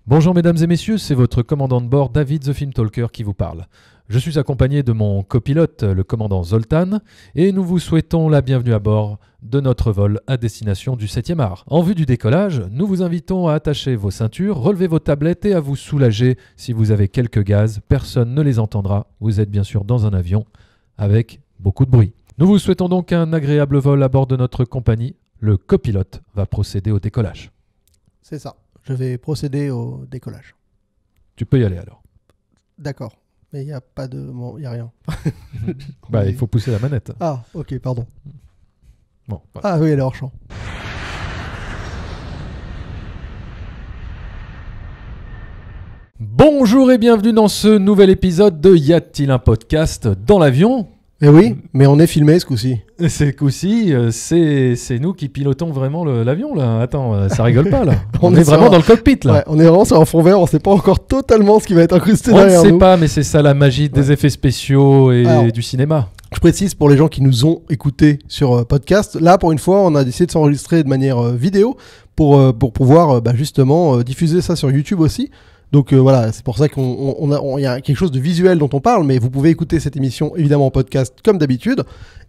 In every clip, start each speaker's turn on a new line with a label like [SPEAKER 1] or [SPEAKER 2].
[SPEAKER 1] Bonjour mesdames et messieurs, c'est votre commandant de bord David the Film Talker qui vous parle. Je suis accompagné de mon copilote, le commandant Zoltan, et nous vous souhaitons la bienvenue à bord de notre vol à destination du 7e art. En vue du décollage, nous vous invitons à attacher vos ceintures, relever vos tablettes et à vous soulager si vous avez quelques gaz. Personne ne les entendra. Vous êtes bien sûr dans un avion avec beaucoup de bruit. Nous vous souhaitons donc un agréable vol à bord de notre compagnie. Le copilote va procéder au décollage.
[SPEAKER 2] C'est ça. Je vais procéder au décollage.
[SPEAKER 1] Tu peux y aller alors.
[SPEAKER 2] D'accord. Mais il n'y a pas de... Bon, il n'y a rien.
[SPEAKER 1] Bah, il faut pousser la manette.
[SPEAKER 2] Ah, ok, pardon.
[SPEAKER 1] Bon, voilà.
[SPEAKER 2] Ah oui, elle est hors champ.
[SPEAKER 1] Bonjour et bienvenue dans ce nouvel épisode de Y a-t-il un podcast dans l'avion ?
[SPEAKER 2] Eh oui, mais on est filmé ce coup-ci.
[SPEAKER 1] Ce coup-ci, c'est nous qui pilotons vraiment l'avion là. Attends, ça rigole pas là. On est vraiment dans le cockpit là.
[SPEAKER 2] Ouais, on est vraiment sur un fond vert, on sait pas encore totalement ce qui va être incrusté
[SPEAKER 1] On ne
[SPEAKER 2] derrière
[SPEAKER 1] sait
[SPEAKER 2] nous.
[SPEAKER 1] pas, mais c'est ça la magie des effets spéciaux et
[SPEAKER 2] Alors,
[SPEAKER 1] du cinéma.
[SPEAKER 2] Je précise pour les gens qui nous ont écoutés sur podcast, là pour une fois on a décidé de s'enregistrer de manière vidéo pour pouvoir justement diffuser ça sur YouTube aussi. Donc voilà, c'est pour ça qu'il y a quelque chose de visuel dont on parle, mais vous pouvez écouter cette émission évidemment en podcast comme d'habitude.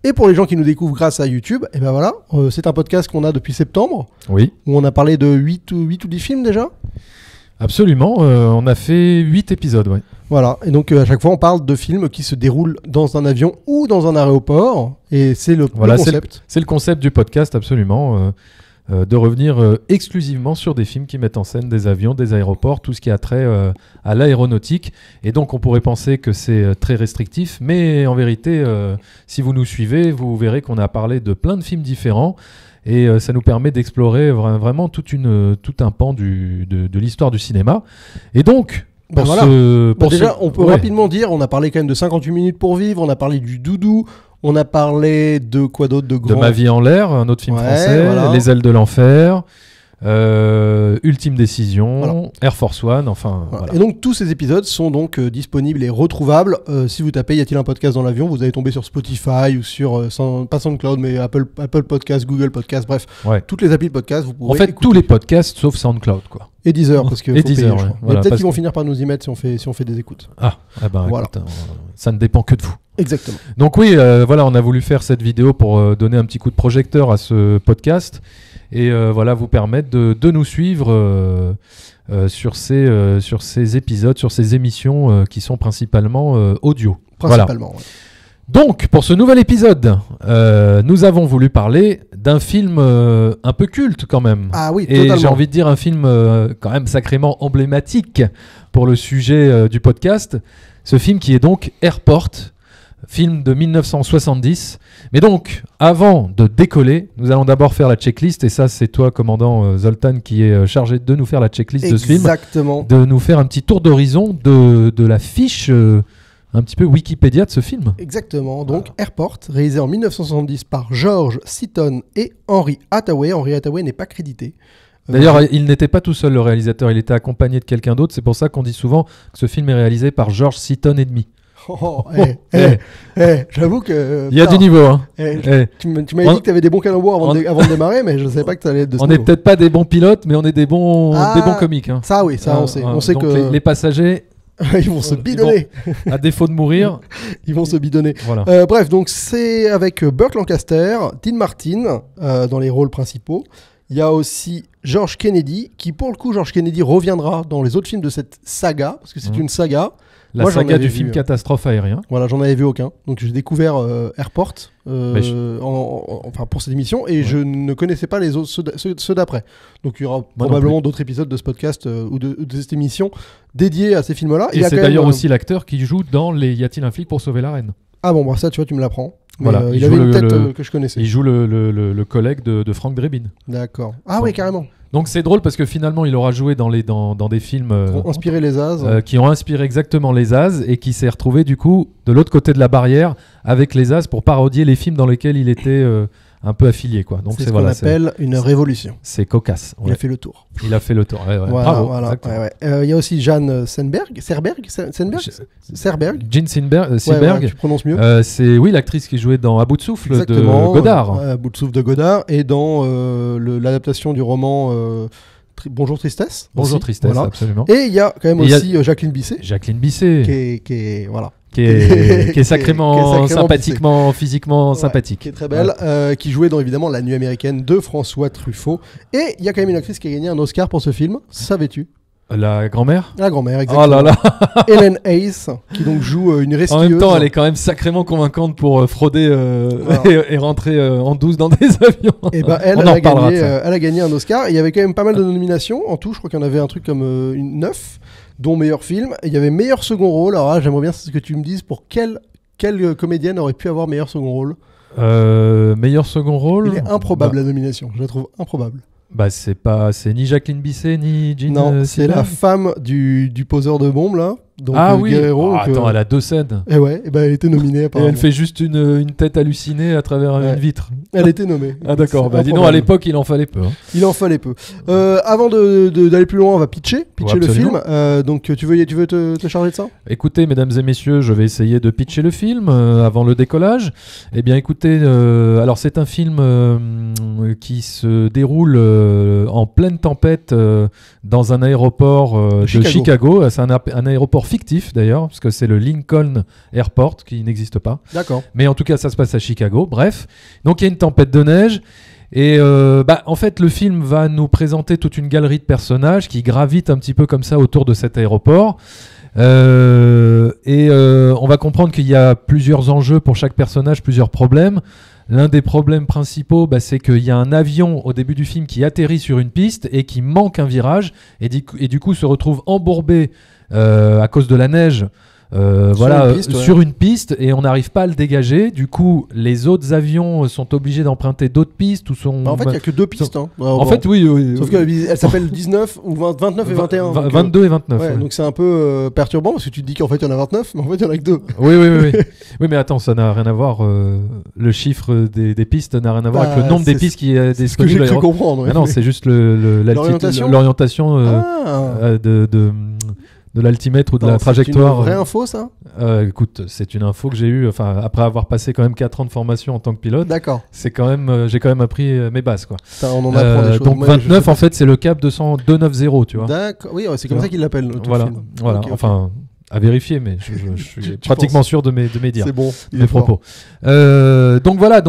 [SPEAKER 2] Et pour les gens qui nous découvrent grâce à YouTube, et ben voilà, c'est un podcast qu'on a depuis septembre,
[SPEAKER 1] Oui.
[SPEAKER 2] où on a parlé de 8 ou 10 films déjà.
[SPEAKER 1] Absolument, on a fait 8 épisodes, ouais.
[SPEAKER 2] Voilà, et donc à chaque fois on parle de films qui se déroulent dans un avion ou dans un aéroport, et c'est le concept.
[SPEAKER 1] C'est le concept du podcast, absolument. De revenir exclusivement sur des films qui mettent en scène des avions, des aéroports, tout ce qui a trait à l'aéronautique. Et donc on pourrait penser que c'est très restrictif, mais en vérité, si vous nous suivez, vous verrez qu'on a parlé de plein de films différents. Et ça nous permet d'explorer vraiment tout un pan de l'histoire du cinéma. Et donc,
[SPEAKER 2] déjà, on peut rapidement dire, on a parlé quand même de 58 minutes pour vivre, on a parlé du Doudou, on a parlé de quoi d'autre de grand ?
[SPEAKER 1] De Ma vie en l'air, un autre film français, voilà. Les ailes de l'enfer, Ultime décision, voilà. Air Force One, enfin... Voilà.
[SPEAKER 2] Et donc tous ces épisodes sont donc disponibles et retrouvables. Si vous tapez « Y a-t-il un podcast dans l'avion ?», vous allez tomber sur Spotify ou sur, pas SoundCloud, mais Apple Podcast, Google Podcast, bref, toutes les applis de podcast, vous pourrez écouter.
[SPEAKER 1] Tous les podcasts sauf SoundCloud, quoi.
[SPEAKER 2] Et Deezer, parce que
[SPEAKER 1] et Deezer, ouais.
[SPEAKER 2] Voilà, peut-être qu'ils vont finir par nous y mettre si on fait des écoutes.
[SPEAKER 1] Voilà. Écoute, ça ne dépend que de vous.
[SPEAKER 2] Exactement.
[SPEAKER 1] Donc oui, voilà, on a voulu faire cette vidéo pour donner un petit coup de projecteur à ce podcast et voilà, vous permettre de nous suivre sur ces épisodes, sur ces émissions qui sont principalement audio.
[SPEAKER 2] Principalement,
[SPEAKER 1] voilà. Ouais. Donc, pour ce nouvel épisode, nous avons voulu parler d'un film un peu culte quand même.
[SPEAKER 2] Ah oui, totalement.
[SPEAKER 1] Et j'ai envie de dire un film quand même sacrément emblématique pour le sujet du podcast. Ce film qui est donc Airport, film de 1970. Mais donc, avant de décoller, nous allons d'abord faire la checklist. Et ça, c'est toi, commandant Zoltan, qui est chargé de nous faire la checklist de ce film.
[SPEAKER 2] Exactement.
[SPEAKER 1] De nous faire un petit tour d'horizon de la fiche... un petit peu Wikipédia de ce film.
[SPEAKER 2] Exactement. Donc Airport, réalisé en 1970 par George Seaton et Henry Hathaway. Henry Hathaway n'est pas crédité.
[SPEAKER 1] D'ailleurs, il n'était pas tout seul le réalisateur, il était accompagné de quelqu'un d'autre. C'est pour ça qu'on dit souvent que ce film est réalisé par George Seaton et demi.
[SPEAKER 2] J'avoue que...
[SPEAKER 1] Il y a du niveau. Hein.
[SPEAKER 2] Tu m'avais dit que tu avais des bons calembours avant de démarrer, mais je ne savais pas que tu allais être de ce niveau.
[SPEAKER 1] On n'est peut-être pas des bons pilotes, mais on est des bons comiques. Hein.
[SPEAKER 2] Ça oui, ça on sait. On sait
[SPEAKER 1] donc
[SPEAKER 2] que...
[SPEAKER 1] les passagers...
[SPEAKER 2] ils vont se bidonner.
[SPEAKER 1] À défaut de mourir,
[SPEAKER 2] ils vont se bidonner.
[SPEAKER 1] Voilà.
[SPEAKER 2] Bref, donc c'est avec Burt Lancaster, Dean Martin dans les rôles principaux. Il y a aussi George Kennedy, qui pour le coup, George Kennedy reviendra dans les autres films de cette saga, parce que c'est une saga.
[SPEAKER 1] La saga du film catastrophe aérien.
[SPEAKER 2] Voilà, j'en avais vu aucun. Donc j'ai découvert Airport pour cette émission et je ne connaissais pas les autres, ceux d'après. Donc il y aura probablement d'autres épisodes de ce podcast ou de cette émission dédiés à ces films-là.
[SPEAKER 1] Et c'est d'ailleurs aussi l'acteur qui joue dans les Y a-t-il un flic pour sauver la reine ?
[SPEAKER 2] Ah bon, ça tu vois, tu me l'apprends.
[SPEAKER 1] Voilà,
[SPEAKER 2] il avait une tête que je connaissais.
[SPEAKER 1] Il joue le collègue de Frank Drebin.
[SPEAKER 2] D'accord. Ah oui, carrément.
[SPEAKER 1] Donc c'est drôle parce que finalement il aura joué dans des films
[SPEAKER 2] inspiré les As,
[SPEAKER 1] qui ont inspiré exactement les As et qui s'est retrouvé du coup de l'autre côté de la barrière avec les As pour parodier les films dans lesquels il était un peu affilié, quoi. Donc
[SPEAKER 2] c'est ce qu'on appelle une révolution.
[SPEAKER 1] C'est cocasse.
[SPEAKER 2] Il a fait le tour.
[SPEAKER 1] Il a fait le tour. Ouais.
[SPEAKER 2] Voilà,
[SPEAKER 1] bravo.
[SPEAKER 2] Il y a aussi Jeanne Serberg.
[SPEAKER 1] Jean Seberg.
[SPEAKER 2] Tu prononces mieux.
[SPEAKER 1] C'est l'actrice qui jouait dans À bout de souffle de Godard.
[SPEAKER 2] À bout de souffle de Godard et dans l'adaptation du roman Bonjour Tristesse.
[SPEAKER 1] Bonjour
[SPEAKER 2] aussi,
[SPEAKER 1] Tristesse,
[SPEAKER 2] voilà.
[SPEAKER 1] absolument.
[SPEAKER 2] Et il y a quand même aussi Jacqueline Bisset.
[SPEAKER 1] Jacqueline Bisset.
[SPEAKER 2] Qui est voilà.
[SPEAKER 1] Qui est sacrément
[SPEAKER 2] Bissé.
[SPEAKER 1] sympathiquement, physiquement sympathique.
[SPEAKER 2] Qui est très belle, qui jouait dans évidemment La Nuit américaine de François Truffaut. Et il y a quand même une actrice qui a gagné un Oscar pour ce film, savais-tu?
[SPEAKER 1] La grand-mère.
[SPEAKER 2] La grand-mère, exactement.
[SPEAKER 1] Oh là là.
[SPEAKER 2] Helen Hayes, qui donc joue une rescueuse.
[SPEAKER 1] En même temps, elle est quand même sacrément convaincante pour frauder et rentrer en douce dans des avions.
[SPEAKER 2] Et ben elle a gagné un Oscar. Et il y avait quand même pas mal de nominations en tout. Je crois qu'il y en avait un truc comme 9, dont meilleur film. Et il y avait meilleur second rôle. Alors là, j'aimerais bien que tu me dises pour quelle comédienne aurait pu avoir meilleur second rôle.
[SPEAKER 1] Meilleur second rôle.
[SPEAKER 2] Il est improbable la nomination. Je la trouve improbable.
[SPEAKER 1] Bah c'est ni Jacqueline Bisset ni Jean.
[SPEAKER 2] Non, c'est la femme du poseur de bombes là. Donc,
[SPEAKER 1] oui.
[SPEAKER 2] Guerrero,
[SPEAKER 1] Attends, elle a 2 scènes.
[SPEAKER 2] Et ouais, et ben elle était nominée apparemment.
[SPEAKER 1] Et elle fait juste une tête hallucinée à travers une vitre.
[SPEAKER 2] Elle était nommée.
[SPEAKER 1] Ah d'accord. Bah dis donc, à l'époque il en fallait peu. Hein.
[SPEAKER 2] Il en fallait peu. Avant d'aller plus loin, on va pitcher le film. Donc tu veux te charger de ça?
[SPEAKER 1] Écoutez, mesdames et messieurs, je vais essayer de pitcher le film avant le décollage. Eh bien, écoutez, alors c'est un film qui se déroule en pleine tempête dans un aéroport de Chicago. C'est un aéroport fictif d'ailleurs, parce que c'est le Lincoln Airport qui n'existe pas.
[SPEAKER 2] D'accord.
[SPEAKER 1] Mais en tout cas, ça se passe à Chicago. Bref, donc il y a une tempête de neige. Et en fait, le film va nous présenter toute une galerie de personnages qui gravitent un petit peu comme ça autour de cet aéroport. On va comprendre qu'il y a plusieurs enjeux pour chaque personnage, plusieurs problèmes. L'un des problèmes principaux, c'est qu'il y a un avion au début du film qui atterrit sur une piste et qui manque un virage et du coup se retrouve embourbé à cause de la neige. Sur une piste et on n'arrive pas à le dégager. Du coup, les autres avions sont obligés d'emprunter d'autres pistes ou sont.
[SPEAKER 2] En fait, il n'y a que 2 pistes. Hein.
[SPEAKER 1] En fait, oui.
[SPEAKER 2] Sauf qu'elle s'appelle 19 ou 29 et 21.
[SPEAKER 1] 22 et 29.
[SPEAKER 2] Ouais. Donc c'est un peu perturbant parce que tu te dis qu'en fait il y en a 29, mais en fait il y en a que 2.
[SPEAKER 1] Oui. Oui, mais attends, ça n'a rien à voir. Le chiffre des pistes n'a rien à voir avec le nombre des pistes qui est disponible.
[SPEAKER 2] C'est ce que j'ai cru comprendre.
[SPEAKER 1] Ouais. Non, c'est juste l'orientation de l'altimètre ou de la trajectoire.
[SPEAKER 2] C'est une vraie info, ça?
[SPEAKER 1] Écoute, c'est une info que j'ai eue après avoir passé quand même 4 ans de formation en tant que pilote.
[SPEAKER 2] D'accord.
[SPEAKER 1] C'est quand même, j'ai quand même appris mes bases, quoi.
[SPEAKER 2] On en apprend des choses.
[SPEAKER 1] Donc 29, en fait, c'est le cap 290, tu vois.
[SPEAKER 2] D'accord. Oui, c'est comme ça qu'ils l'appellent.
[SPEAKER 1] Voilà. Okay, enfin, à vérifier, mais je suis pratiquement sûr de mes dires.
[SPEAKER 2] C'est bon.
[SPEAKER 1] Mes propos. Donc voilà,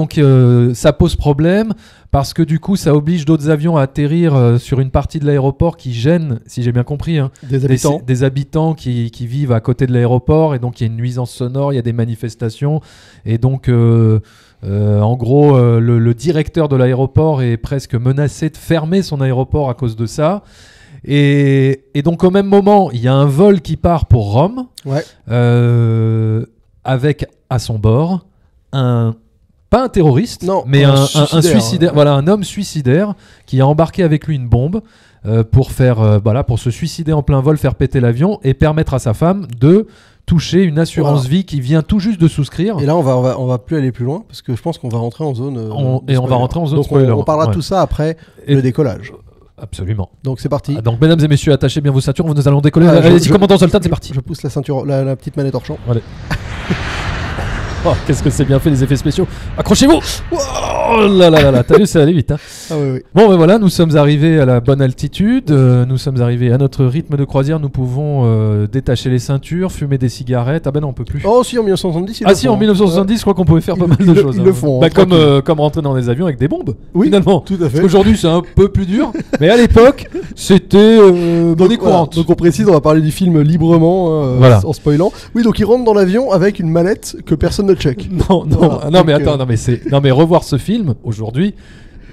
[SPEAKER 1] ça pose problème. Parce que du coup, ça oblige d'autres avions à atterrir sur une partie de l'aéroport qui gêne, si j'ai bien compris, des habitants qui vivent à côté de l'aéroport. Et donc, il y a une nuisance sonore, il y a des manifestations. Et donc, en gros, le directeur de l'aéroport est presque menacé de fermer son aéroport à cause de ça. Et donc, au même moment, il y a un vol qui part pour Rome, avec à son bord pas un terroriste, mais un suicidaire. Voilà, un homme suicidaire qui a embarqué avec lui une bombe pour se suicider en plein vol, faire péter l'avion et permettre à sa femme de toucher une assurance vie qui vient tout juste de souscrire.
[SPEAKER 2] Et là, on va plus aller plus loin parce que je pense qu'on va rentrer en zone.
[SPEAKER 1] On va rentrer en zone spoiler.
[SPEAKER 2] On parlera de tout ça après le décollage.
[SPEAKER 1] Absolument.
[SPEAKER 2] Donc c'est parti.
[SPEAKER 1] Donc mesdames et messieurs, attachez bien vos ceintures, nous allons décoller. Allez-y, commandant Zoltan, c'est parti.
[SPEAKER 2] Je pousse la ceinture, la petite manette hors champ.
[SPEAKER 1] Allez. Oh, qu'est-ce que c'est bien fait les effets spéciaux. Accrochez-vous. Oh là là là, t'as vu, ça allait vite. Hein.
[SPEAKER 2] Ah oui.
[SPEAKER 1] Bon, voilà, nous sommes arrivés à la bonne altitude. Nous sommes arrivés à notre rythme de croisière. Nous pouvons détacher les ceintures, fumer des cigarettes. Ah ben non, on peut plus.
[SPEAKER 2] Oh si, en 1970.
[SPEAKER 1] En 1970, je crois qu'on pouvait faire pas mal de choses.
[SPEAKER 2] Ils le font.
[SPEAKER 1] Comme rentrer dans des avions avec des bombes.
[SPEAKER 2] Oui,
[SPEAKER 1] finalement.
[SPEAKER 2] Tout à fait.
[SPEAKER 1] Aujourd'hui, c'est un peu plus dur. Mais à l'époque, c'était monnaie courante.
[SPEAKER 2] Donc on précise, on va parler du film librement, en spoilant. Oui, donc ils rentrent dans l'avion avec une manette que personne ne check.
[SPEAKER 1] Mais revoir ce film aujourd'hui,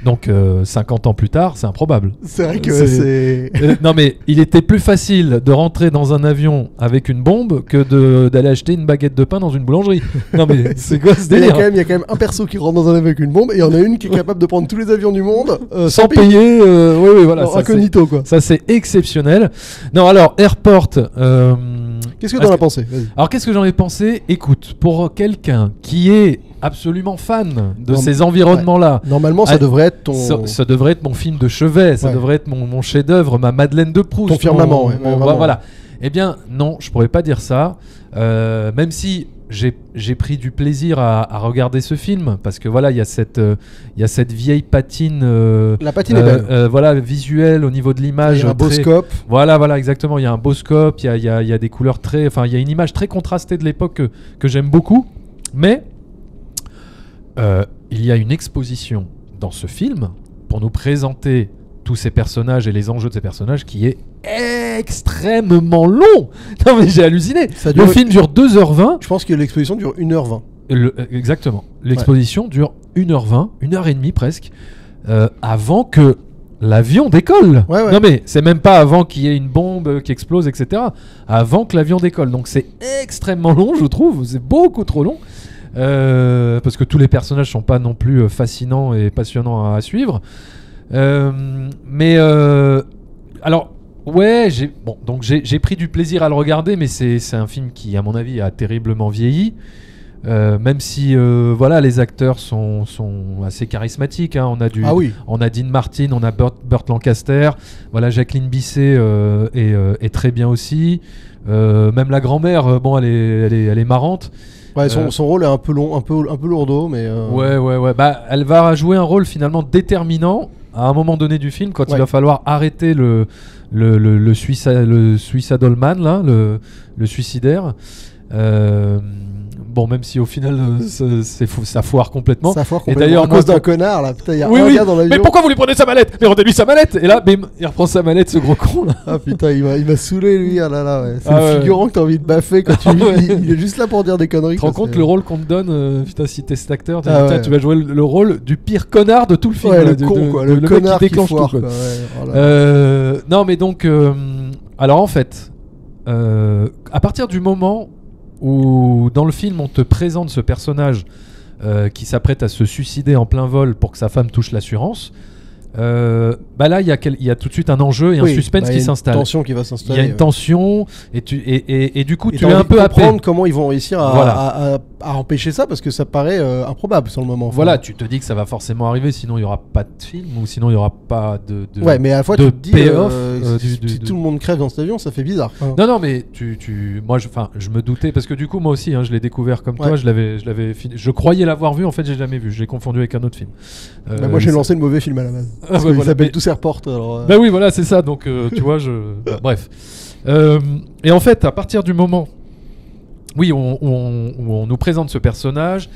[SPEAKER 1] donc 50 ans plus tard, c'est improbable.
[SPEAKER 2] C'est vrai que c'est...
[SPEAKER 1] Non mais il était plus facile de rentrer dans un avion avec une bombe que d'aller acheter une baguette de pain dans une boulangerie. Non mais c'est quoi ce délire?
[SPEAKER 2] Il y a quand même un perso qui rentre dans un avion avec une bombe et il y en a une qui est capable de prendre tous les avions du monde
[SPEAKER 1] sans payer. Oui, voilà.
[SPEAKER 2] Non, incognito quoi.
[SPEAKER 1] Ça c'est exceptionnel. Non alors Airport...
[SPEAKER 2] Qu'est-ce que t'en as pensé? Vas-y.
[SPEAKER 1] Alors qu'est-ce que j'en ai pensé? Écoute, pour quelqu'un qui est absolument fan de ces environnements-là,
[SPEAKER 2] normalement ça devrait être
[SPEAKER 1] ça devrait être mon film de chevet, ça devrait être mon chef-d'œuvre, ma Madeleine de Proust,
[SPEAKER 2] ton firmament.
[SPEAKER 1] Voilà. Eh bien non, je pourrais pas dire ça. Même si j'ai pris du plaisir à regarder ce film parce que voilà, il y a cette vieille patine,
[SPEAKER 2] La patine est belle.
[SPEAKER 1] voilà, visuelle au niveau de l'image.
[SPEAKER 2] Il y a un beau scope.
[SPEAKER 1] Voilà, exactement. Il y a un beau scope, il y a des couleurs enfin, il y a une image très contrastée de l'époque que j'aime beaucoup. Mais il y a une exposition dans ce film pour nous présenter tous ces personnages et les enjeux de ces personnages qui est extrêmement long. Non mais j'ai halluciné. Le film dure 2h20.
[SPEAKER 2] Je pense que l'exposition dure 1h20.
[SPEAKER 1] Exactement. L'exposition dure 1h20, 1h30 presque, avant que l'avion décolle.
[SPEAKER 2] Ouais.
[SPEAKER 1] Non mais c'est même pas avant qu'il y ait une bombe qui explose, etc. Avant que l'avion décolle. Donc c'est extrêmement long, je trouve. C'est beaucoup trop long. Parce que tous les personnages sont pas non plus fascinants et passionnants à suivre. Alors ouais, j'ai pris du plaisir à le regarder, mais c'est un film qui à mon avis a terriblement vieilli, même si voilà, les acteurs sont assez charismatiques, hein. On a Dean Martin, on a Burt Lancaster, voilà, Jacqueline Bisset est très bien aussi, même la grand-mère, bon, elle est marrante.
[SPEAKER 2] Ouais, son rôle est un peu long, un peu lourdeau, mais
[SPEAKER 1] ouais. Bah, elle va jouer un rôle finalement déterminant à un moment donné du film, quand il va falloir arrêter le suicidal man, là, le suicidaire. Bon, même si au final ça foire complètement.
[SPEAKER 2] Ça foire
[SPEAKER 1] et
[SPEAKER 2] complètement.
[SPEAKER 1] d'ailleurs,
[SPEAKER 2] à cause d'un connard là. Putain, il y a un gars dans l'avion.
[SPEAKER 1] Mais pourquoi vous lui prenez sa mallette? Mais rendez-lui sa mallette. Et là, bim, il reprend sa mallette, ce gros con là.
[SPEAKER 2] Ah putain, il m'a saulé lui. Ah là là, ouais. C'est le figurant que t'as envie de baffer quand il est juste là pour dire des conneries.
[SPEAKER 1] Tu te rends compte le rôle qu'on te donne, putain, si t'es cet acteur, tu vas jouer le rôle du pire connard de tout le film.
[SPEAKER 2] Ouais, le con quoi, le connard qui foire quoi.
[SPEAKER 1] Non mais donc, alors en fait, à partir du moment où dans le film on te présente ce personnage qui s'apprête à se suicider en plein vol pour que sa femme touche l'assurance, bah là il y a tout de suite un enjeu et un suspense qui s'installe.
[SPEAKER 2] Il y a une tension qui va s'installer.
[SPEAKER 1] Il y a une tension et du coup
[SPEAKER 2] et
[SPEAKER 1] tu es un peu happé.
[SPEAKER 2] Comprendre comment ils vont réussir à empêcher ça, parce que ça paraît improbable sur le moment.
[SPEAKER 1] Voilà, tu te dis que ça va forcément arriver, sinon il y aura pas de film ou sinon il y aura pas de
[SPEAKER 2] ouais, mais à la fois tu te dis si tout le monde crève dans cet avion, ça fait bizarre.
[SPEAKER 1] Non mais moi je me doutais, parce que du coup moi aussi je l'ai découvert comme toi, je l'avais fini. Je croyais l'avoir vu, en fait j'ai jamais vu, je l'ai confondu avec un autre film.
[SPEAKER 2] Moi j'ai lancé le mauvais film à la base. Parce qu'il s'appelle Tous Airport.
[SPEAKER 1] Bah oui, voilà, c'est ça. Donc tu vois, bref. Et en fait, à partir du moment où on nous présente ce personnage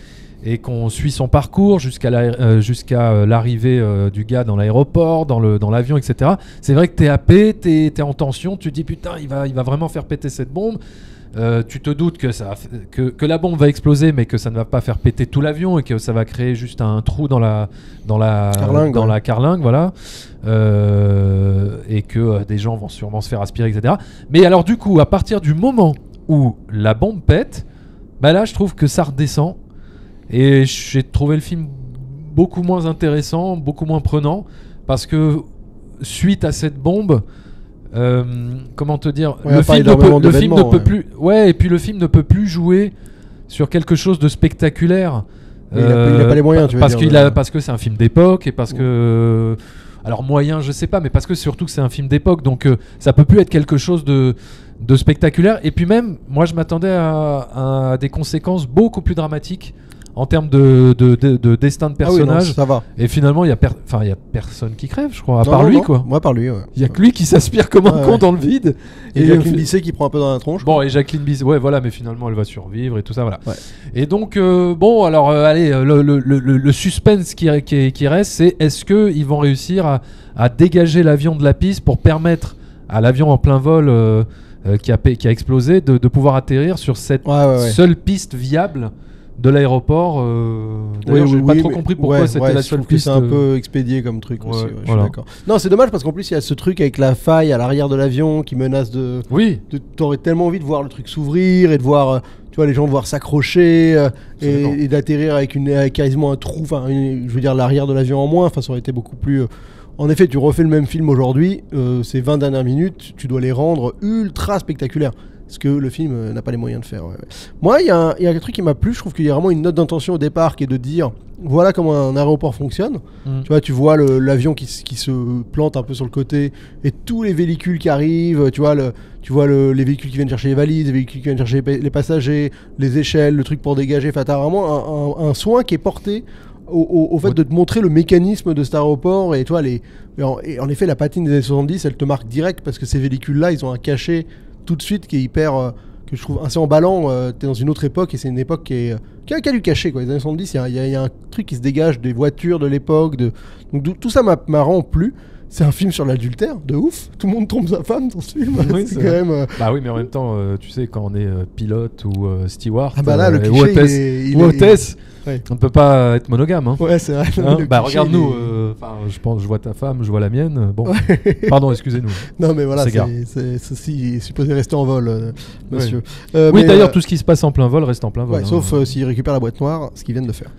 [SPEAKER 1] et qu'on suit son parcours jusqu'à l'arrivée du gars dans l'aéroport, dans l'avion, etc. C'est vrai que t'es happé, t'es en tension, tu te dis putain, il va vraiment faire péter cette bombe. Tu te doutes que la bombe va exploser, mais que ça ne va pas faire péter tout l'avion et que ça va créer juste un trou dans la carlingue, voilà, et que des gens vont sûrement se faire aspirer, etc. Mais alors du coup, à partir du moment où la bombe pète, bah là je trouve que ça redescend et j'ai trouvé le film beaucoup moins intéressant, beaucoup moins prenant, parce que suite à cette bombe, comment te dire, le film ne peut plus, et puis le film ne peut plus jouer sur quelque chose de spectaculaire.
[SPEAKER 2] Il a pas les moyens, tu veux dire.
[SPEAKER 1] Parce que c'est un film d'époque et parce que, alors moyen, je sais pas, mais parce que surtout que c'est un film d'époque, donc ça peut plus être quelque chose de spectaculaire. Et puis même, moi je m'attendais à des conséquences beaucoup plus dramatiques en termes de destin de personnage.
[SPEAKER 2] Ça va.
[SPEAKER 1] Et finalement, il y a personne qui crève, je crois, à part lui, quoi.
[SPEAKER 2] Moi, par lui, ouais.
[SPEAKER 1] Il y a que lui qui s'aspire comme un con dans le vide.
[SPEAKER 2] Et Jacqueline Bisset qui prend un peu dans la tronche.
[SPEAKER 1] Bon, et Jacqueline Bisset, ouais, voilà, mais finalement, elle va survivre et tout ça, voilà. Ouais. Et donc, bon, alors, allez, le suspense qui reste, c'est est-ce qu'ils vont réussir à dégager l'avion de la piste pour permettre à l'avion en plein vol qui a explosé de pouvoir atterrir sur cette seule piste viable de l'aéroport. D'ailleurs, j'ai pas trop compris pourquoi c'était la seule piste.
[SPEAKER 2] C'est un peu expédié comme truc aussi. Je suis d'accord. Non, c'est dommage parce qu'en plus il y a ce truc avec la faille à l'arrière de l'avion qui menace de.
[SPEAKER 1] Oui.
[SPEAKER 2] T'aurais tellement envie de voir le truc s'ouvrir et de voir, tu vois, les gens devoir s'accrocher et d'atterrir avec quasiment un trou. Enfin, je veux dire l'arrière de l'avion en moins. Enfin, ça aurait été beaucoup plus. En effet, tu refais le même film aujourd'hui, ces 20 dernières minutes, tu dois les rendre ultra spectaculaires. ce que le film n'a pas les moyens de faire. Ouais. Moi, il y a un truc qui m'a plu, je trouve qu'il y a vraiment une note d'intention au départ qui est de dire voilà comment un aéroport fonctionne. Tu vois, tu vois l'avion qui se plante un peu sur le côté et tous les véhicules qui arrivent, tu vois les véhicules qui viennent chercher les valises, les véhicules qui viennent chercher les passagers, les échelles, le truc pour dégager. Enfin, t'as vraiment un soin qui est porté au fait de te montrer le mécanisme de cet aéroport. Et tu vois, et en effet, la patine des années 70, elle te marque direct parce que ces véhicules-là, ils ont un cachet tout de suite qui est hyper... que je trouve assez emballant. T'es dans une autre époque et c'est une époque qui a du cachet, quoi. Les années 70, il y a un truc qui se dégage des voitures de l'époque. Donc tout ça m'a vraiment plu. C'est un film sur l'adultère, de ouf. Tout le monde trompe sa femme dans ce film.
[SPEAKER 1] Oui,
[SPEAKER 2] c'est quand même...
[SPEAKER 1] Bah oui, mais en même temps, tu sais, quand on est pilote ou steward,
[SPEAKER 2] Ah bah là, le cliché,
[SPEAKER 1] ou hôtesse,
[SPEAKER 2] ouais.
[SPEAKER 1] On ne peut pas être monogame. Hein.
[SPEAKER 2] Ouais, c'est vrai.
[SPEAKER 1] Hein bah regarde-nous, je vois ta femme, je vois la mienne. Bon, pardon, excusez-nous.
[SPEAKER 2] Non, mais voilà, ceci est supposé rester en vol, monsieur.
[SPEAKER 1] Ouais. Oui, d'ailleurs, tout ce qui se passe en plein vol reste en plein vol.
[SPEAKER 2] Ouais,
[SPEAKER 1] hein.
[SPEAKER 2] Sauf s'il récupère la boîte noire, ce qu'ils viennent de faire.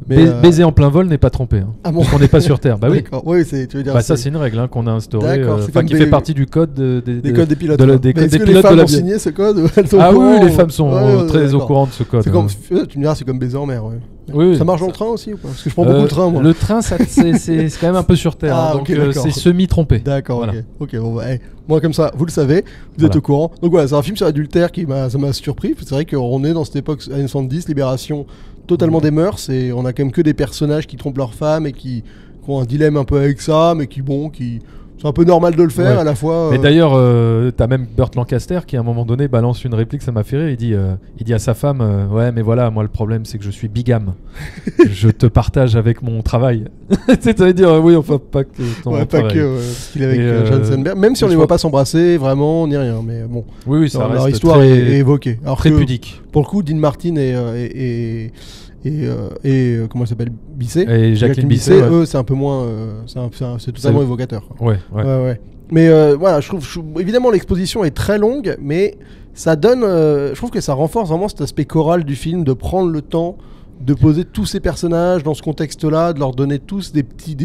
[SPEAKER 2] Mais
[SPEAKER 1] baiser en plein vol n'est pas trompé. Hein,
[SPEAKER 2] ah bon,
[SPEAKER 1] parce qu'on n'est pas sur Terre. Bah oui.
[SPEAKER 2] Oui, tu veux dire.
[SPEAKER 1] Bah ça, c'est une règle qu'on a instaurée, qui
[SPEAKER 2] des...
[SPEAKER 1] fait partie du code
[SPEAKER 2] des codes des pilotes.
[SPEAKER 1] Des codes des pilotes
[SPEAKER 2] les femmes
[SPEAKER 1] de
[SPEAKER 2] ont signé ce code?
[SPEAKER 1] Ah oui, les femmes sont très au courant de ce code.
[SPEAKER 2] Tu me diras, c'est comme baiser en mer. Ouais.
[SPEAKER 1] Oui,
[SPEAKER 2] ça marche dans le train aussi ou pas? Parce que je prends beaucoup le train, moi.
[SPEAKER 1] Le train, c'est quand même un peu sur Terre,
[SPEAKER 2] ah,
[SPEAKER 1] donc
[SPEAKER 2] okay,
[SPEAKER 1] c'est semi-trompé.
[SPEAKER 2] D'accord, voilà. Ok. Bon, bah, moi, comme ça, vous le savez, vous êtes au courant. Donc voilà, c'est un film sur l'adultère ça m'a surpris. C'est vrai qu'on est dans cette époque, années 70, libération totalement des mœurs, et on a quand même que des personnages qui trompent leur femme et qui ont un dilemme un peu avec ça, mais c'est un peu normal de le faire à la fois.
[SPEAKER 1] Mais d'ailleurs, t'as même Burt Lancaster qui à un moment donné balance une réplique, ça m'a fait rire. Il dit à sa femme, ouais, mais voilà, moi le problème c'est que je suis bigame. Je te partage avec mon travail. Tu sais, dire, oui, enfin pas que ton travail.
[SPEAKER 2] Pas que parce qu'il est avec Jansenberg. Même si on les voit pas s'embrasser, vraiment, ni rien. Mais bon.
[SPEAKER 1] Oui, ça reste
[SPEAKER 2] leur histoire
[SPEAKER 1] très,
[SPEAKER 2] est évoquée. Alors
[SPEAKER 1] très pudique.
[SPEAKER 2] Pour le coup, Dean Martin et comment elle s'appelle, Bisset
[SPEAKER 1] et Jacqueline Bisset,
[SPEAKER 2] eux c'est un peu moins c'est totalement évocateur, quoi. Ouais. Mais voilà, je trouve évidemment l'exposition est très longue, mais ça donne je trouve que ça renforce vraiment cet aspect choral du film, de prendre le temps de poser tous ces personnages dans ce contexte-là, de leur donner tous des petits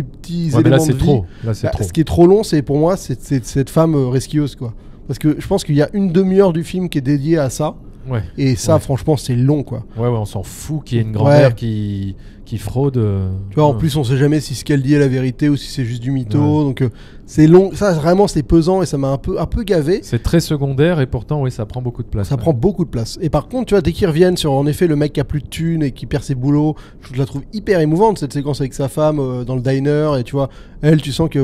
[SPEAKER 2] éléments de vie.
[SPEAKER 1] Là, c'est trop.
[SPEAKER 2] Ce qui est trop long, c'est pour moi c'est cette femme rescueuse, quoi. Parce que je pense qu'il y a une demi-heure du film qui est dédiée à ça.
[SPEAKER 1] Ouais.
[SPEAKER 2] Et ça, franchement, c'est long, quoi.
[SPEAKER 1] Ouais, on s'en fout qu'il y ait une grand-mère qui fraude.
[SPEAKER 2] Tu vois, en plus, on sait jamais si ce qu'elle dit est la vérité ou si c'est juste du mytho. Donc, c'est long. Ça, vraiment, c'est pesant et ça m'a un peu gavé.
[SPEAKER 1] C'est très secondaire et pourtant, oui, ça prend beaucoup de place.
[SPEAKER 2] Ça prend beaucoup de place. Et par contre, tu vois, dès qu'ils reviennent sur, en effet, le mec qui a plus de thunes et qui perd ses boulots, je la trouve hyper émouvante, cette séquence avec sa femme dans le diner. Et tu vois, elle, tu sens que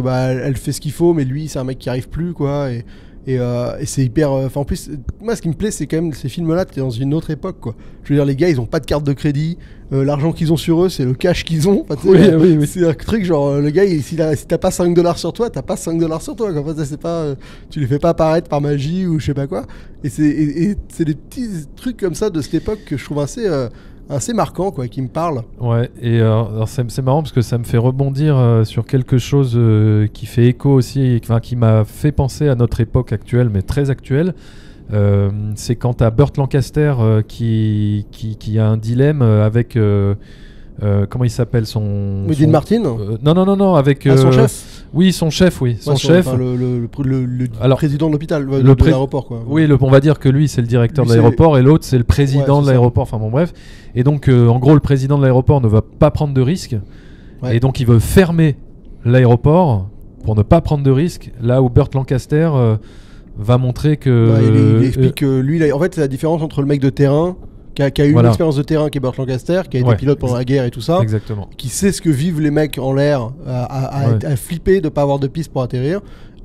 [SPEAKER 2] elle fait ce qu'il faut, mais lui, c'est un mec qui arrive plus, quoi. Et c'est hyper... en plus, moi, ce qui me plaît, c'est quand même ces films-là, t'es dans une autre époque, quoi. Je veux dire, les gars, ils ont pas de carte de crédit. L'argent qu'ils ont sur eux, c'est le cash qu'ils ont. Enfin,
[SPEAKER 1] oui.
[SPEAKER 2] C'est un truc, genre, le gars, si t'as pas 5$ sur toi, t'as pas 5$ sur toi, quoi. Enfin, c'est pas... tu les fais pas apparaître par magie ou je sais pas quoi. Et c'est des petits trucs comme ça de cette époque que je trouve assez marquant, quoi, qui me parle.
[SPEAKER 1] Ouais, et alors c'est marrant parce que ça me fait rebondir sur quelque chose qui fait écho aussi, qui m'a fait penser à notre époque actuelle, mais très actuelle. C'est quand t'as Burt Lancaster qui a un dilemme avec... comment il s'appelle son...
[SPEAKER 2] Dean Martin
[SPEAKER 1] Non, avec...
[SPEAKER 2] son chef.
[SPEAKER 1] Oui, son chef, oui. Son chef.
[SPEAKER 2] Enfin, le président de l'hôpital, de l'aéroport, quoi.
[SPEAKER 1] Oui, on va dire que lui, c'est le directeur de l'aéroport et l'autre, c'est le président de l'aéroport. Enfin bon, bref. Et donc, en gros, le président de l'aéroport ne va pas prendre de risques. Ouais. Et donc, il veut fermer l'aéroport pour ne pas prendre de risques. Là où Burt Lancaster va montrer que...
[SPEAKER 2] il explique que lui, en fait, c'est la différence entre le mec de terrain... qui a eu une expérience de terrain, qui est Burt Lancaster, qui a été pilote pendant la guerre et tout ça.
[SPEAKER 1] Exactement.
[SPEAKER 2] Qui sait ce que vivent les mecs en l'air, à flipper de ne pas avoir de piste pour atterrir.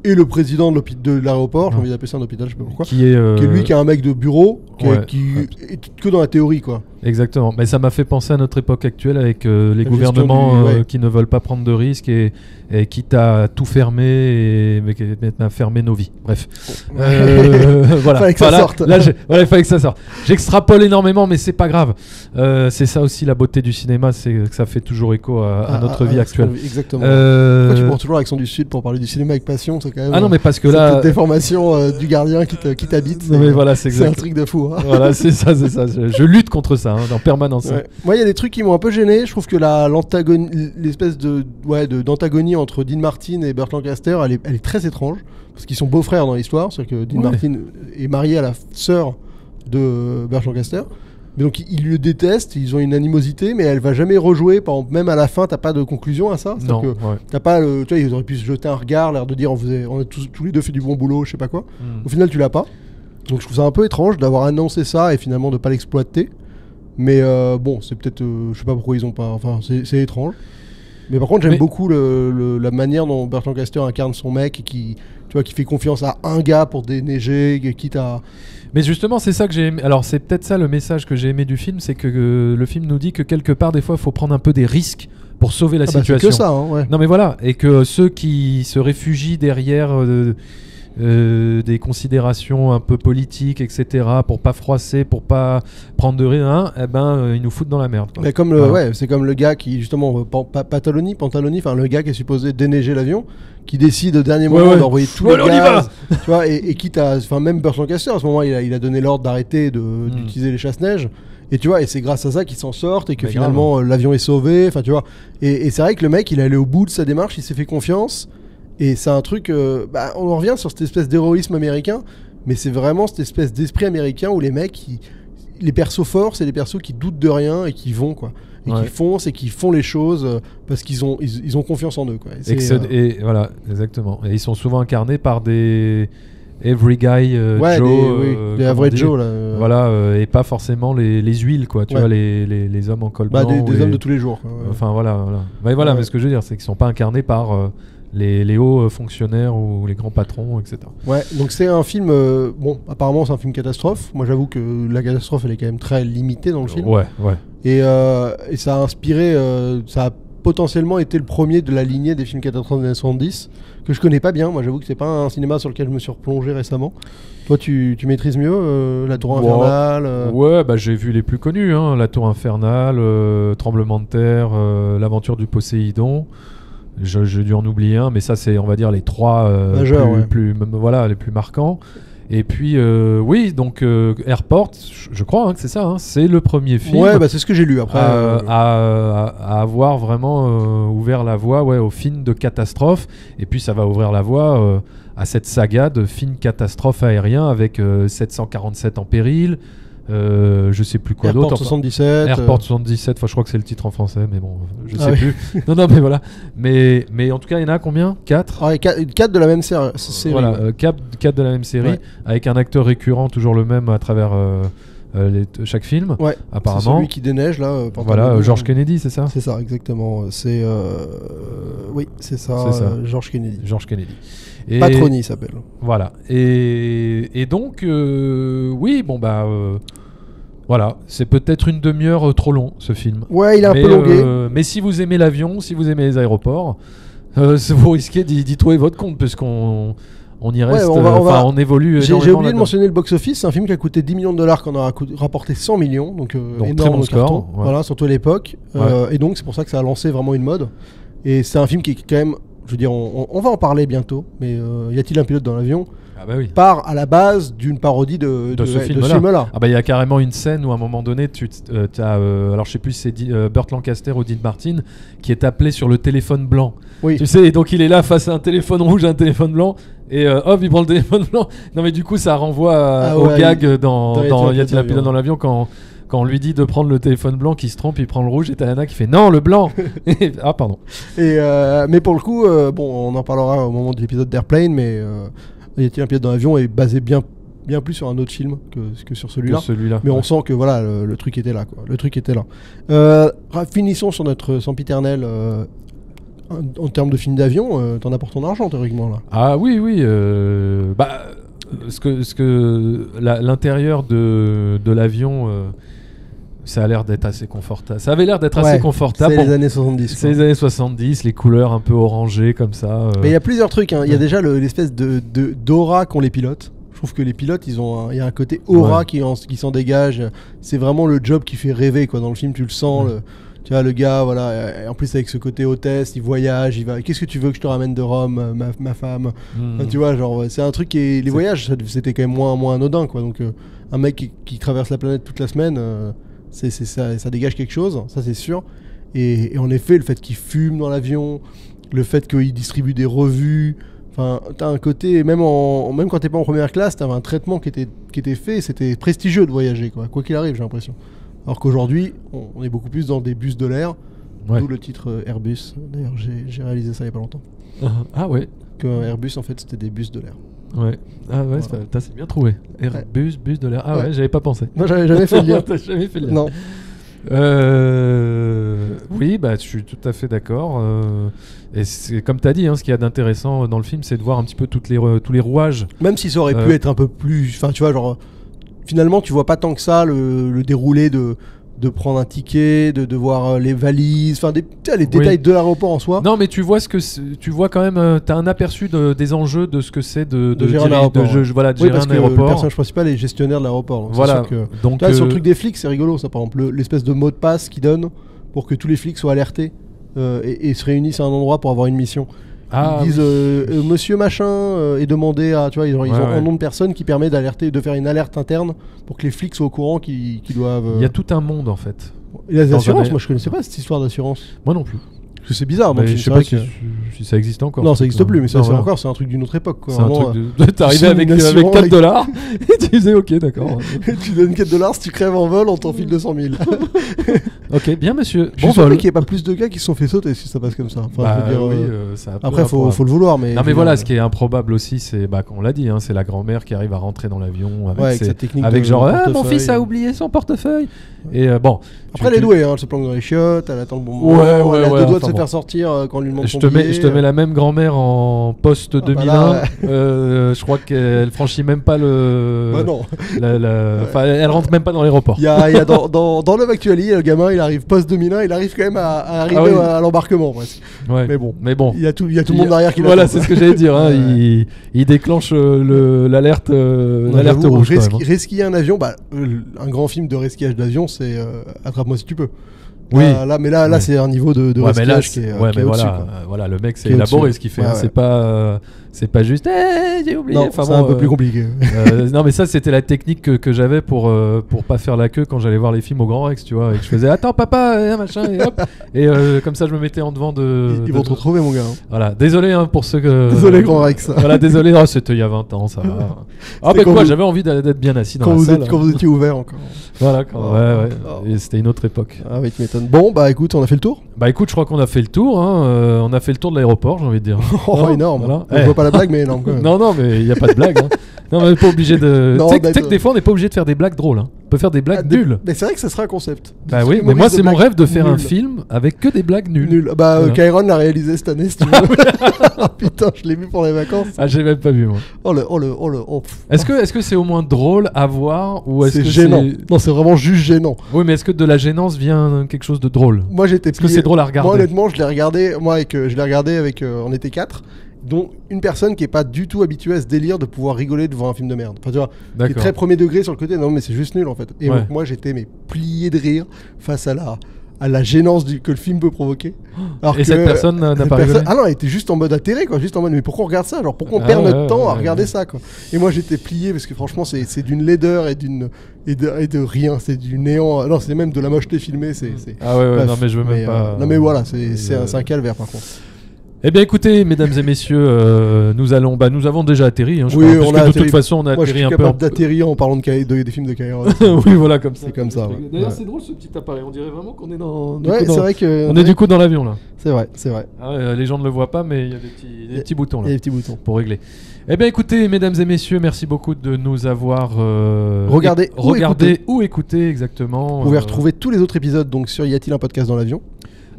[SPEAKER 2] Et le président de l'aéroport, j'ai envie d'appeler ça un hôpital, je sais pas pourquoi, qui est lui qui est un mec de bureau, qui est que dans la théorie, quoi.
[SPEAKER 1] Exactement. Mais ça m'a fait penser à notre époque actuelle avec les gouvernements qui ne veulent pas prendre de risques et quitte à tout fermer et à fermer nos vies. Bref. Voilà.
[SPEAKER 2] Fallait que ça sorte.
[SPEAKER 1] Là, il fallait que ça sorte. J'extrapole énormément, mais c'est pas grave. C'est ça aussi la beauté du cinéma, c'est que ça fait toujours éco à notre vie actuelle.
[SPEAKER 2] Exactement. Pourquoi tu prends toujours l'accent du Sud pour parler du cinéma avec passion, c'est quand même...
[SPEAKER 1] Ah non, mais parce que là...
[SPEAKER 2] cette déformation du gardien qui t'habite.
[SPEAKER 1] Non, mais voilà, c'est
[SPEAKER 2] un truc de fou. Hein.
[SPEAKER 1] Voilà, c'est ça. Je lutte contre ça, en permanence.
[SPEAKER 2] Ouais. Moi, il y a des trucs qui m'ont un peu gêné. Je trouve que l'espèce d'antagonie entre Dean Martin et Burt Lancaster, elle est très étrange. Parce qu'ils sont beaux-frères dans l'histoire. C'est-à-dire que Dean Martin est marié à la sœur de Burt Lancaster. Mais donc ils le détestent, ils ont une animosité, mais elle va jamais rejouer. Par exemple, même à la fin, t'as pas de conclusion à ça.
[SPEAKER 1] Non,
[SPEAKER 2] Que t'as pas tu vois, ils auraient pu se jeter un regard, l'air de dire on a tous les deux fait du bon boulot, je sais pas quoi. Au final, tu l'as pas. Donc je trouve ça un peu étrange d'avoir annoncé ça et finalement de pas l'exploiter. Mais bon, c'est peut-être, je sais pas pourquoi ils ont pas. Enfin, c'est étrange. Mais par contre, j'aime beaucoup la manière dont Burt Lancaster incarne son mec et qui fait confiance à un gars pour déneiger, quitte à.
[SPEAKER 1] Mais justement, c'est ça que j'ai aimé. Alors, c'est peut-être ça le message que j'ai aimé du film, c'est que le film nous dit que quelque part, des fois, il faut prendre un peu des risques pour sauver la situation.
[SPEAKER 2] C'est que ça, hein, ouais.
[SPEAKER 1] Non, mais voilà. Et que ceux qui se réfugient derrière des considérations un peu politiques, etc., pour pas froisser, pour pas prendre de rien, ils nous foutent dans la merde.
[SPEAKER 2] Mais comme c'est comme le gars qui, justement, Pantaloni, enfin, le gars qui est supposé déneiger l'avion, qui décide au dernier moment d'envoyer tous les gaz, tu vois, et quitte à, enfin, même Burt Lancaster à ce moment il a donné l'ordre d'arrêter d'utiliser les chasse-neige, et tu vois, et c'est grâce à ça qu'ils s'en sortent et que finalement l'avion est sauvé, enfin tu vois, et c'est vrai que le mec il est allé au bout de sa démarche, il s'est fait confiance, et c'est un truc, on en revient sur cette espèce d'héroïsme américain, mais c'est vraiment cette espèce d'esprit américain où les mecs, les persos forts, c'est les persos qui doutent de rien et qui vont, quoi. Et qui foncent et qui font les choses parce qu'ils ont confiance en eux, quoi.
[SPEAKER 1] Et voilà, exactement. Et ils sont souvent incarnés par des every guy Joe,
[SPEAKER 2] des average Joe là.
[SPEAKER 1] Voilà, et pas forcément les huiles, quoi. Tu vois, les hommes en col blanc.
[SPEAKER 2] Des hommes de tous les jours. Quoi,
[SPEAKER 1] Enfin voilà. Mais ce que je veux dire, c'est qu'ils sont pas incarnés par les hauts fonctionnaires ou les grands patrons, etc. Ouais,
[SPEAKER 2] donc c'est un film. Bon, apparemment c'est un film catastrophe. Moi j'avoue que la catastrophe elle est quand même très limitée dans le film.
[SPEAKER 1] Ouais.
[SPEAKER 2] Et ça a inspiré, ça a potentiellement été le premier de la lignée des films catastrophes des années 70, que je connais pas bien. Moi j'avoue que c'est pas un cinéma sur lequel je me suis replongé récemment. Toi tu maîtrises mieux La Tour Infernale
[SPEAKER 1] Ouais, j'ai vu les plus connus, hein, La Tour Infernale, Tremblement de Terre, L'Aventure du Poséidon. J'ai dû en oublier un, mais ça c'est, on va dire, les trois majeurs, les plus marquants. Et puis, Airport, je crois que c'est ça, hein, c'est le premier film.
[SPEAKER 2] Ouais, c'est ce que j'ai lu après.
[SPEAKER 1] À avoir vraiment ouvert la voie au film de catastrophe. Et puis, ça va ouvrir la voie à cette saga de films catastrophes aériens avec 747 en péril. Je sais plus quoi d'autre.
[SPEAKER 2] Airport 77.
[SPEAKER 1] Airport 77, je crois que c'est le titre en français, mais bon, je sais plus. Non, mais voilà. Mais en tout cas, il y en a combien 4
[SPEAKER 2] 4 de la même série.
[SPEAKER 1] Voilà, 4 de la même série, avec un acteur récurrent, toujours le même à travers chaque film, apparemment.
[SPEAKER 2] C'est celui qui déneige, là.
[SPEAKER 1] Voilà, George Kennedy, c'est ça ?
[SPEAKER 2] C'est ça, exactement. Oui, c'est ça, George Kennedy.
[SPEAKER 1] George Kennedy.
[SPEAKER 2] Patroni s'appelle.
[SPEAKER 1] Voilà. Et donc, voilà, c'est peut-être une demi-heure trop long, ce film.
[SPEAKER 2] Ouais, il est un peu longué.
[SPEAKER 1] Mais si vous aimez l'avion, si vous aimez les aéroports, vous risquez d'y trouver votre compte, puisqu'on y reste, on évolue.
[SPEAKER 2] J'ai oublié de mentionner le box-office. C'est un film qui a coûté 10 millions de dollars, qu'on a rapporté 100 millions, donc énorme
[SPEAKER 1] très bon score.
[SPEAKER 2] Voilà, surtout à l'époque. Et donc c'est pour ça que ça a lancé vraiment une mode. Et c'est un film qui est quand même, je veux dire, on va en parler bientôt, mais y a-t-il un pilote dans l'avion ? Part à la base d'une parodie de ce film-là.
[SPEAKER 1] Il y a carrément une scène où à un moment donné, tu as, alors je sais plus si c'est Burt Lancaster ou Dean Martin, qui est appelé sur le téléphone blanc.
[SPEAKER 2] Oui.
[SPEAKER 1] Tu sais, et donc il est là face à un téléphone rouge, un téléphone blanc, et hop, il prend le téléphone blanc. Non mais du coup, ça renvoie au gag dans Y a-t-il un pilote dans l'avion quand on lui dit de prendre le téléphone blanc, qui se trompe, il prend le rouge, et t'as Anna qui fait non, le blanc. Pardon.
[SPEAKER 2] Mais pour le coup, on en parlera au moment de l'épisode d'Airplane, mais Y a-t-il un pilote dans l'avion est basé bien plus sur un autre film que sur celui-là. Mais on sent que voilà, le truc était là, quoi. Le truc était là. Finissons sur notre sempiternel. En termes de film d'avion, t'en as pour ton argent théoriquement là.
[SPEAKER 1] Ah oui. L'intérieur de l'avion, ça a l'air d'être assez confortable. Ça avait l'air d'être assez confortable.
[SPEAKER 2] C'est les années 70.
[SPEAKER 1] C'est les années 70, les couleurs un peu orangées comme ça.
[SPEAKER 2] Mais il y a plusieurs trucs. Il y a déjà l'espèce d'aura qu'ont les pilotes. Je trouve que les pilotes, il y a un côté aura qui s'en dégage. C'est vraiment le job qui fait rêver, quoi. Dans le film, tu le sens. Tu vois, le gars, voilà, en plus avec ce côté hôtesse, il voyage, il va. Qu'est-ce que tu veux que je te ramène de Rome, ma femme enfin, tu vois, genre, c'est un truc qui les voyages, c'était quand même moins anodin, quoi. Donc, un mec qui traverse la planète toute la semaine, ça dégage quelque chose, ça c'est sûr. Et en effet, le fait qu'il fume dans l'avion, le fait qu'il distribue des revues, Enfin, t'as un côté, même quand t'es pas en première classe, t'avais un traitement qui était fait, c'était prestigieux de voyager, quoi qu'il arrive, j'ai l'impression. Alors qu'aujourd'hui, on est beaucoup plus dans des bus de l'air, d'où le titre Airbus. D'ailleurs, j'ai réalisé ça il y a pas longtemps.
[SPEAKER 1] Ah ouais.
[SPEAKER 2] Qu'un Airbus, en fait, c'était des bus de l'air.
[SPEAKER 1] Ouais. Ah ouais, voilà. C'est bien trouvé. Airbus, bus de l'air. Ah ouais, j'avais pas pensé.
[SPEAKER 2] Moi, j'avais jamais fait le lien.
[SPEAKER 1] T'as jamais fait le lien.
[SPEAKER 2] Non.
[SPEAKER 1] Oui, bah, je suis tout à fait d'accord. Et c'est, comme tu as dit, ce qu'il y a d'intéressant dans le film, c'est de voir un petit peu tous les rouages.
[SPEAKER 2] Même si ça aurait pu être un peu plus... Enfin, tu vois, genre... Finalement, tu vois pas tant que ça le déroulé de prendre un ticket, de voir les valises, enfin les détails de l'aéroport en soi.
[SPEAKER 1] Non, mais tu vois quand même, t'as un aperçu des enjeux de ce que c'est de
[SPEAKER 2] gérer un aéroport.
[SPEAKER 1] De gérer un aéroport.
[SPEAKER 2] Le personnage principal est gestionnaire de l'aéroport. Donc
[SPEAKER 1] voilà.
[SPEAKER 2] Donc là, sur le truc des flics, c'est rigolo, ça, par exemple, l'espèce de mot de passe qu'ils donnent pour que tous les flics soient alertés et se réunissent à un endroit pour avoir une mission. Ils disent monsieur machin et demander à, tu vois, ils ont un nom de personne qui permet d'alerter, de faire une alerte interne pour que les flics soient au courant qu'ils doivent.
[SPEAKER 1] Il y a tout un monde en fait.
[SPEAKER 2] Et les assurances, moi je connaissais pas cette histoire d'assurance.
[SPEAKER 1] Moi non plus.
[SPEAKER 2] Parce que c'est bizarre.
[SPEAKER 1] Je sais pas si ça existe encore.
[SPEAKER 2] Non, ça existe plus, mais c'est un truc d'une autre époque.
[SPEAKER 1] C'est un truc de. T'arrivais avec $4 et tu disais ok, d'accord.
[SPEAKER 2] Tu donnes $4 si tu crèves en vol, on t'en file 200 000.
[SPEAKER 1] Ok, bien monsieur.
[SPEAKER 2] Je suis surpris qu'il n'y ait pas plus de gars qui se sont fait sauter si ça passe comme ça. Enfin, je veux dire, après, faut le vouloir. Mais
[SPEAKER 1] non, mais voilà, ce qui est improbable aussi, c'est, on l'a dit, c'est la grand-mère qui arrive à rentrer dans l'avion avec
[SPEAKER 2] sa technique
[SPEAKER 1] avec genre mon fils a oublié son portefeuille. Et bon.
[SPEAKER 2] Après, elle est douée, elle se planque dans les chiottes, elle attend le bon moment. Elle a deux doigts de se faire sortir quand on lui demande son billet.
[SPEAKER 1] Je te mets la même grand-mère en post 2001. Je crois qu'elle franchit même pas le.
[SPEAKER 2] Bah non.
[SPEAKER 1] Elle rentre même pas dans l'aéroport.
[SPEAKER 2] Il y a dans Love Actually, le gamin, il arrive post 2001, il arrive quand même à arriver à l'embarquement presque.
[SPEAKER 1] Ouais. Mais bon.
[SPEAKER 2] Il y a tout le monde derrière qui l'attend.
[SPEAKER 1] Voilà, c'est ce que j'allais dire. Il déclenche l'alerte rouge.
[SPEAKER 2] Resquiller un avion, un grand film de resquillage d'avion, c'est Attrape-moi si tu peux.
[SPEAKER 1] Oui.
[SPEAKER 2] Là, c'est un niveau de resquillage qui est au-dessus.
[SPEAKER 1] Voilà, le mec, c'est élaboré ce qu'il fait. C'est pas juste j'ai oublié.
[SPEAKER 2] Non, c'est un peu plus compliqué.
[SPEAKER 1] Non, mais ça, c'était la technique que j'avais pour pas faire la queue quand j'allais voir les films au Grand Rex, tu vois. Et que je faisais attends papa, machin, et hop. Et comme ça, je me mettais en devant de.
[SPEAKER 2] Ils vont te retrouver, mon gars.
[SPEAKER 1] Voilà, désolé pour ceux que.
[SPEAKER 2] Désolé, Grand Rex.
[SPEAKER 1] Voilà, désolé, c'était il y a 20 ans, ça va. Mais quoi, j'avais envie d'être bien assis dans la salle.
[SPEAKER 2] Quand vous étiez ouvert encore.
[SPEAKER 1] Voilà, ouais. Et c'était une autre époque.
[SPEAKER 2] Ah oui, tu m'étonnes. Bon, écoute, on a fait le tour.
[SPEAKER 1] Écoute, je crois qu'on a fait le tour. On a fait le tour de l'aéroport, j'ai envie de dire.
[SPEAKER 2] Oh, énorme. Voilà. Je vois pas la blague, mais énorme.
[SPEAKER 1] Non, mais il n'y a pas de blague. Non, on n'est pas obligé de. Tu sais que des fois, on n'est pas obligé de faire des blagues drôles. On peut faire des blagues nulles.
[SPEAKER 2] Mais c'est vrai que ça serait un concept.
[SPEAKER 1] Oui, mais moi, c'est mon rêve de faire un film avec que des blagues nulles.
[SPEAKER 2] Kyron l'a réalisé cette année, si tu veux. Putain, je l'ai vu pour les vacances.
[SPEAKER 1] Ah, j'ai même pas vu, moi. Est-ce que c'est au moins drôle à voir ou est-ce que
[SPEAKER 2] gênant? Non, c'est vraiment juste gênant.
[SPEAKER 1] Oui, mais est-ce que de la gênance vient quelque chose de drôle?
[SPEAKER 2] Moi, j'étais.
[SPEAKER 1] Est-ce que c'est drôle à regarder?
[SPEAKER 2] Moi, honnêtement, je l'ai regardé. On était 4. Dont une personne qui est pas du tout habituée à ce délire de pouvoir rigoler devant un film de merde. Enfin, tu vois, qui est très premier degré sur le côté. Non, mais c'est juste nul en fait. Et donc, moi, j'étais plié de rire face à la gênance que le film peut provoquer. Alors
[SPEAKER 1] cette personne n'a pas rigolé.
[SPEAKER 2] Ah non, elle était juste en mode atterré, quoi. Juste en mode, mais pourquoi on regarde ça? Genre, pourquoi on perd notre temps à regarder ça, quoi? Et moi, j'étais plié parce que franchement, c'est d'une laideur et de rien. C'est du néant. Non, c'est même de la mocheté filmée.
[SPEAKER 1] Ah ouais, non, mais je veux même pas.
[SPEAKER 2] Non, mais voilà, c'est un calvaire par contre.
[SPEAKER 1] Eh bien écoutez, mesdames et messieurs, nous avons déjà atterri.
[SPEAKER 2] Oui,
[SPEAKER 1] on a de toute façon, on a atterri un peu.
[SPEAKER 2] Je suis capable d'atterrir en parlant des films de Kyron.
[SPEAKER 1] Oui, voilà, comme ça.
[SPEAKER 2] C'est comme ça.
[SPEAKER 1] D'ailleurs, c'est drôle ce petit appareil. On dirait vraiment qu'on est dans.
[SPEAKER 2] C'est vrai que.
[SPEAKER 1] On est du coup dans l'avion là.
[SPEAKER 2] C'est vrai.
[SPEAKER 1] Les gens ne le voient pas, mais il y a des petits boutons là.
[SPEAKER 2] Il y a des petits boutons
[SPEAKER 1] pour régler. Eh bien écoutez, mesdames et messieurs, merci beaucoup de nous avoir
[SPEAKER 2] regardé
[SPEAKER 1] ou écouté exactement.
[SPEAKER 2] Vous pouvez retrouver tous les autres épisodes donc sur Y a-t-il un podcast dans l'avion?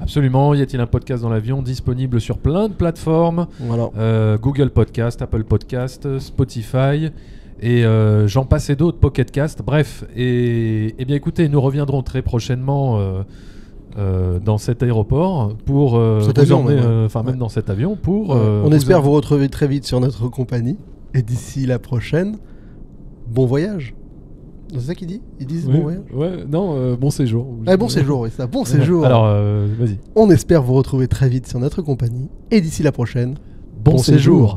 [SPEAKER 1] Absolument, y a-t-il un podcast dans l'avion disponible sur plein de plateformes, Google Podcast, Apple Podcast, Spotify et j'en passe et d'autres, Pocket Cast, bref. Et bien écoutez, nous reviendrons très prochainement dans cet aéroport pour même dans cet avion pour.
[SPEAKER 2] On espère vous retrouver très vite sur notre compagnie et d'ici la prochaine, bon voyage. C'est ça qu'ils disent? Ils disent bon voyage?
[SPEAKER 1] Ouais, non, bon séjour.
[SPEAKER 2] Bon séjour, oui, ça, bon séjour.
[SPEAKER 1] Alors, vas-y.
[SPEAKER 2] On espère vous retrouver très vite sur notre compagnie. Et d'ici la prochaine,
[SPEAKER 1] bon séjour.